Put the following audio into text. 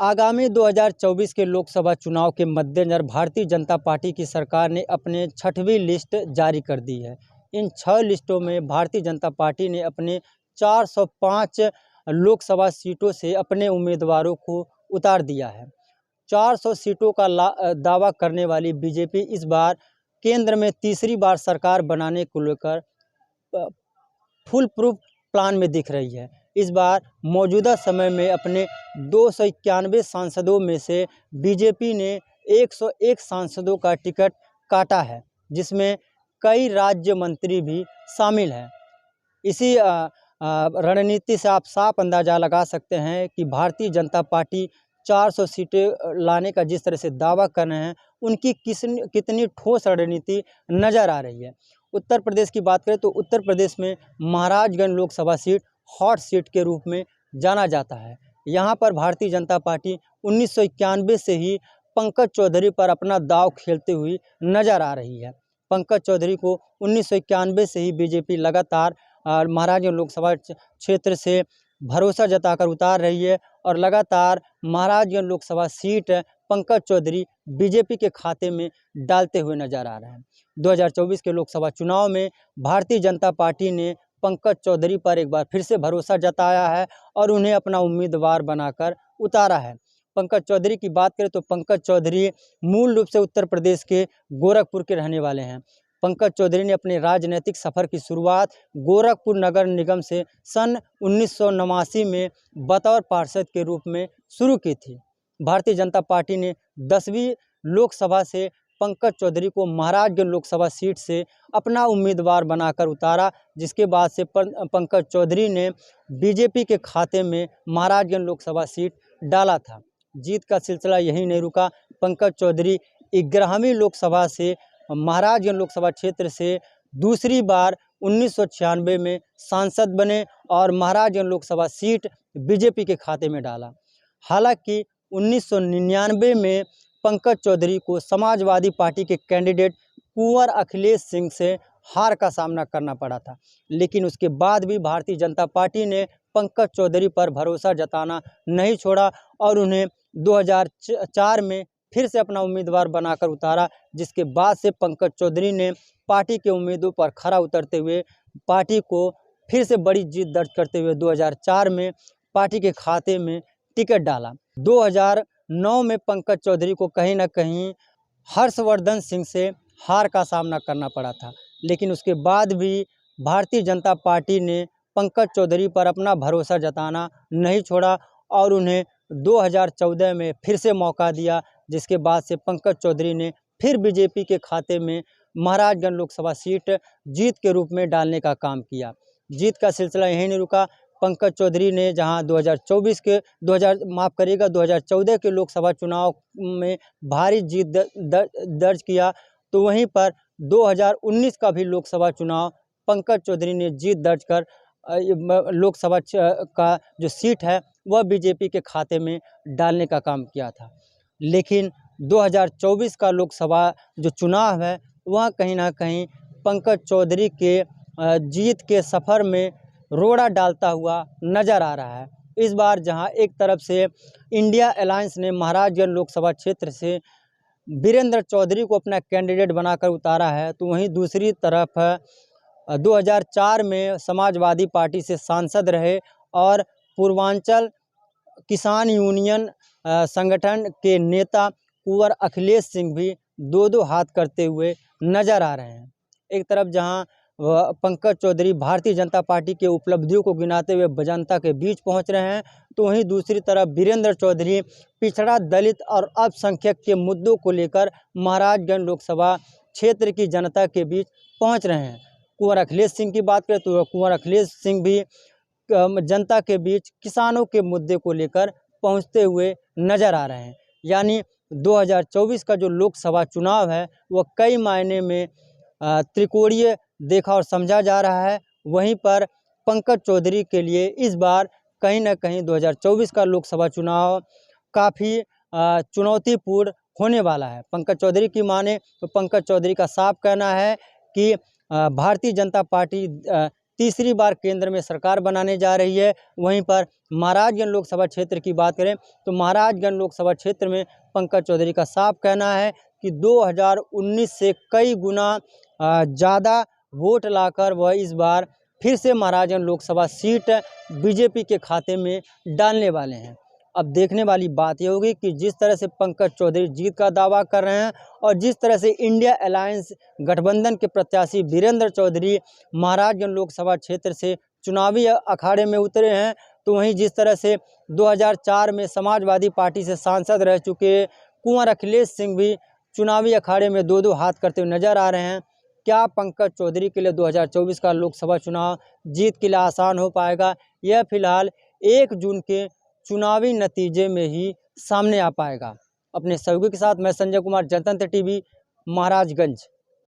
आगामी 2024 के लोकसभा चुनाव के मद्देनज़र भारतीय जनता पार्टी की सरकार ने अपने 6वीं लिस्ट जारी कर दी है। इन 6 लिस्टों में भारतीय जनता पार्टी ने अपने 405 लोकसभा सीटों से अपने उम्मीदवारों को उतार दिया है। 400 सीटों का दावा करने वाली बीजेपी इस बार केंद्र में तीसरी बार सरकार बनाने को लेकर फुल प्रूफ प्लान में दिख रही है। इस बार मौजूदा समय में अपने 291 सांसदों में से बीजेपी ने 101 सांसदों का टिकट काटा है, जिसमें कई राज्य मंत्री भी शामिल हैं। इसी रणनीति से आप साफ अंदाज़ा लगा सकते हैं कि भारतीय जनता पार्टी 400 सीटें लाने का जिस तरह से दावा कर रहे हैं, उनकी कितनी ठोस रणनीति नज़र आ रही है। उत्तर प्रदेश की बात करें तो उत्तर प्रदेश में Maharajganj Lok Sabha seat hot seat के रूप में जाना जाता है। यहाँ पर भारतीय जनता पार्टी 1991 से ही पंकज चौधरी पर अपना दांव खेलते हुए नज़र आ रही है। पंकज चौधरी को 1991 से ही बीजेपी लगातार महाराजगंज लोकसभा क्षेत्र से भरोसा जताकर उतार रही है और लगातार महाराजगंज लोकसभा सीट पंकज चौधरी बीजेपी के खाते में डालते हुए नजर आ रहे हैं। 2024 के लोकसभा चुनाव में भारतीय जनता पार्टी ने पंकज चौधरी पर एक बार फिर से भरोसा जताया है और उन्हें अपना उम्मीदवार बनाकर उतारा है। पंकज चौधरी की बात करें तो पंकज चौधरी मूल रूप से उत्तर प्रदेश के गोरखपुर के रहने वाले हैं। पंकज चौधरी ने अपने राजनीतिक सफ़र की शुरुआत गोरखपुर नगर निगम से सन 1989 में बतौर पार्षद के रूप में शुरू की थी। भारतीय जनता पार्टी ने 10वीं लोकसभा से पंकज चौधरी को महाराजगंज लोकसभा सीट से अपना उम्मीदवार बनाकर उतारा, जिसके बाद से पंकज चौधरी ने बीजेपी के खाते में महाराजगंज लोकसभा सीट डाला था। जीत का सिलसिला यही नहीं रुका। पंकज चौधरी 11वीं लोकसभा से महाराजगंज लोकसभा क्षेत्र से दूसरी बार 1996 में सांसद बने और महाराजगंज लोकसभा सीट बीजेपी के खाते में डाला। हालांकि 1999 में पंकज चौधरी को समाजवादी पार्टी के कैंडिडेट कुंवर अखिलेश सिंह से हार का सामना करना पड़ा था, लेकिन उसके बाद भी भारतीय जनता पार्टी ने पंकज चौधरी पर भरोसा जताना नहीं छोड़ा और उन्हें 2004 में फिर से अपना उम्मीदवार बनाकर उतारा, जिसके बाद से पंकज चौधरी ने पार्टी के उम्मीदों पर खरा उतरते हुए पार्टी को फिर से बड़ी जीत दर्ज करते हुए 2004 में पार्टी के खाते में टिकट डाला। 2009 में पंकज चौधरी को कहीं ना कहीं हर्षवर्धन सिंह से हार का सामना करना पड़ा था, लेकिन उसके बाद भी भारतीय जनता पार्टी ने पंकज चौधरी पर अपना भरोसा जताना नहीं छोड़ा और उन्हें 2014 में फिर से मौका दिया, जिसके बाद से पंकज चौधरी ने फिर बीजेपी के खाते में महाराजगंज लोकसभा सीट जीत के रूप में डालने का काम किया। जीत का सिलसिला यहीं नहीं रुका। पंकज चौधरी ने जहां 2014 के लोकसभा चुनाव में भारी जीत दर्ज किया, तो वहीं पर 2019 का भी लोकसभा चुनाव पंकज चौधरी ने जीत दर्ज कर लोकसभा का जो सीट है वह बीजेपी के खाते में डालने का काम किया था। लेकिन 2024 का लोकसभा जो चुनाव है वह कहीं ना कहीं पंकज चौधरी के जीत के सफ़र में रोड़ा डालता हुआ नज़र आ रहा है। इस बार जहां एक तरफ से इंडिया अलायंस ने महाराजगंज लोकसभा क्षेत्र से वीरेंद्र चौधरी को अपना कैंडिडेट बनाकर उतारा है, तो वहीं दूसरी तरफ 2004 में समाजवादी पार्टी से सांसद रहे और पूर्वांचल किसान यूनियन संगठन के नेता कुंवर अखिलेश सिंह भी दो हाथ करते हुए नज़र आ रहे हैं। एक तरफ जहां पंकज चौधरी भारतीय जनता पार्टी के उपलब्धियों को गिनाते हुए जनता के बीच पहुंच रहे हैं, तो वहीं दूसरी तरफ वीरेंद्र चौधरी पिछड़ा, दलित और अल्पसंख्यक के मुद्दों को लेकर महाराजगंज लोकसभा क्षेत्र की जनता के बीच पहुंच रहे हैं। कुंवर अखिलेश सिंह की बात करें तो कुंवर अखिलेश सिंह भी जनता के बीच किसानों के मुद्दे को लेकर पहुंचते हुए नज़र आ रहे हैं। यानी 2024 का जो लोकसभा चुनाव है वह कई मायने में त्रिकोणीय देखा और समझा जा रहा है। वहीं पर पंकज चौधरी के लिए इस बार कहीं ना कहीं 2024 का लोकसभा चुनाव काफ़ी चुनौतीपूर्ण होने वाला है। पंकज चौधरी की माने तो पंकज चौधरी का साफ कहना है कि भारतीय जनता पार्टी तीसरी बार केंद्र में सरकार बनाने जा रही है। वहीं पर महाराजगंज लोकसभा क्षेत्र की बात करें तो महाराजगंज लोकसभा क्षेत्र में पंकज चौधरी का साफ कहना है कि 2019 से कई गुना ज़्यादा वोट लाकर वह इस बार फिर से महाराजगंज लोकसभा सीट बीजेपी के खाते में डालने वाले हैं। अब देखने वाली बात यह होगी कि जिस तरह से पंकज चौधरी जीत का दावा कर रहे हैं और जिस तरह से इंडिया अलायंस गठबंधन के प्रत्याशी वीरेंद्र चौधरी महाराजगंज लोकसभा क्षेत्र से चुनावी अखाड़े में उतरे हैं, तो वहीं जिस तरह से 2004 में समाजवादी पार्टी से सांसद रह चुके कुंवर अखिलेश सिंह भी चुनावी अखाड़े में दो दो हाथ करते हुए नजर आ रहे हैं। क्या पंकज चौधरी के लिए 2024 का लोकसभा चुनाव जीत के लिए आसान हो पाएगा? यह फिलहाल 1 जून के चुनावी नतीजे में ही सामने आ पाएगा। अपने सहयोगी के साथ मैं संजय कुमार, जनतंत्र टीवी, महाराजगंज।